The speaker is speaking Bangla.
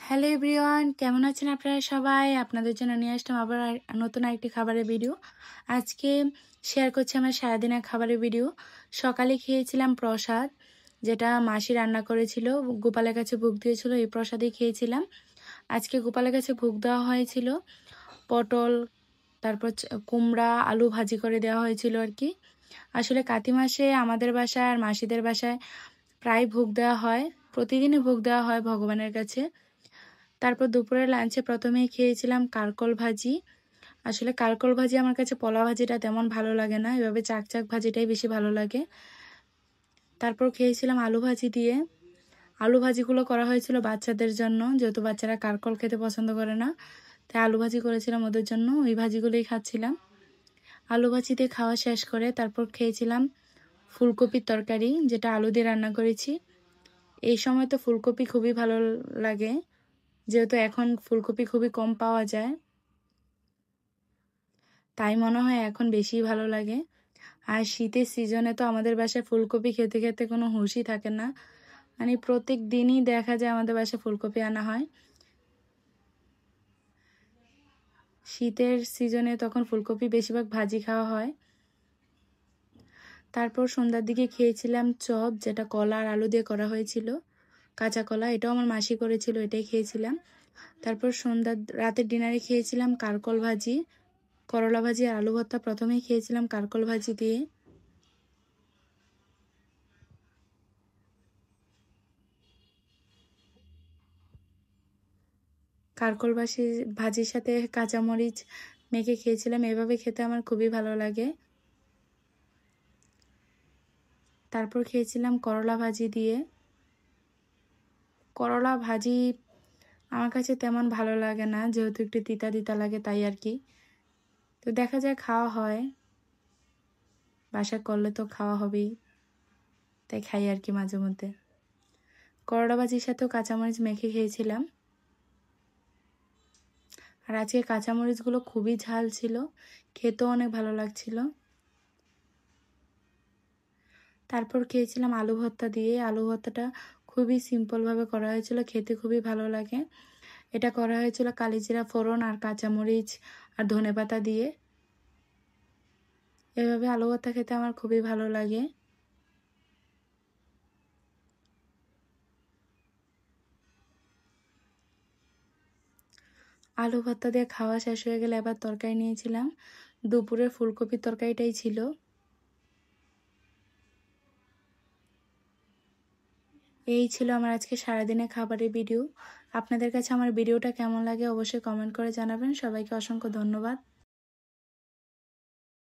হ্যালো এভরিওয়ান, কেমন আছেন আপনারা সবাই? আপনাদের জন্য নিয়ে আসলাম আবার নতুন আরেকটি খাবারের ভিডিও। আজকে শেয়ার করছি আমার সারাদিনের খাবারের ভিডিও। সকালে খেয়েছিলাম প্রসাদ, যেটা মাসি রান্না করেছিল, গোপালের কাছে ভোগ দিয়েছিল, এই প্রসাদই খেয়েছিলাম। আজকে গোপালের কাছে ভোগ দেওয়া হয়েছিল পটল, তারপর কুমড়া, আলু ভাজি করে দেওয়া হয়েছিল আর কি। আসলে কাতি মাসে আমাদের বাসায় আর মাসিদের বাসায় প্রায় ভোগ দেওয়া হয়, প্রতিদিনই ভোগ দেওয়া হয় ভগবানের কাছে। তারপর দুপুরে লাঞ্চে প্রথমেই খেয়েছিলাম কারকল ভাজি। আসলে কারকল ভাজি আমার কাছে পলা ভাজিটা তেমন ভালো লাগে না, এভাবে চাক ভাজিটাই বেশি ভালো লাগে। তারপর খেয়েছিলাম আলু ভাজি দিয়ে। আলু ভাজিগুলো করা হয়েছিল বাচ্চাদের জন্য, যেহেতু বাচ্চারা কারকল খেতে পছন্দ করে না, তাই আলু ভাজি করেছিলাম ওদের জন্য, ওই ভাজিগুলোই খাচ্ছিলাম। আলু ভাজি দিয়ে খাওয়া শেষ করে তারপর খেয়েছিলাম ফুলকপির তরকারি, যেটা আলু দিয়ে রান্না করেছি। এই সময় তো ফুলকপি খুবই ভালো লাগে, যেহেতু এখন ফুলকপি খুবই কম পাওয়া যায়, তাই মনে হয় এখন বেশি ভালো লাগে। আর শীতের সিজনে তো আমাদের বাসায় ফুলকপি খেতে খেতে কোনো হুঁশই থাকে না, মানে প্রত্যেক দিনই দেখা যায় আমাদের বাসায় ফুলকপি আনা হয়। শীতের সিজনে তখন ফুলকপি বেশিরভাগ ভাজি খাওয়া হয়। তারপর সন্ধ্যার দিকে খেয়েছিলাম চপ, যেটা কলা আর আলু দিয়ে করা হয়েছিল, কাঁচা কলা, এটাও আমার মাসি করেছিল, এটাই খেয়েছিলাম। তারপর রাতের ডিনারে খেয়েছিলাম কারকল ভাজি, করলা ভাজি আর আলু ভর্তা। প্রথমেই খেয়েছিলাম কারকল ভাজি দিয়ে। কারকল ভাজির সাথে কাঁচামরিচ মেখে খেয়েছিলাম, এভাবে খেতে আমার খুবই ভালো লাগে। তারপর খেয়েছিলাম করলা ভাজি দিয়ে। করলা ভাজি আমার কাছে তেমন ভালো লাগে না, যেহেতু একটু তিতা তিতা লাগে, তাই আর কি। তো দেখা যায় খাওয়া হয়, বাসায় করলে তো খাওয়া হবেই, তাই খাই আর কি মাঝে মধ্যে। করলা ভাজির সাথেও কাঁচামরিচ মেখে খেয়েছিলাম। আর আজকে কাঁচামরিচগুলো খুবই ঝাল ছিল, খেতেও অনেক ভালো লাগছিল। তারপর খেয়েছিলাম আলু ভর্তা দিয়ে। আলু ভর্তাটা খুবই সিম্পলভাবে করা হয়েছিল, খেতে খুবই ভালো লাগে। এটা করা হয়েছিল কালিজিরা ফোড়ন আর কাঁচামরিচ আর ধনেপাতা দিয়ে। এভাবে আলু ভর্তা খেতে আমার খুবই ভালো লাগে। আলু ভর্তা দিয়ে খাওয়া শেষ হয়ে গেলে এবার তরকারি নিয়েছিলাম, দুপুরে ফুলকপির তরকারিটাই ছিল। এই ছিল আমার আজকে সারাদিনের খাবারের ভিডিও। আপনাদের কাছে আমার ভিডিওটা কেমন লাগে অবশ্যই কমেন্ট করে জানাবেন। সবাইকে অসংখ্য ধন্যবাদ।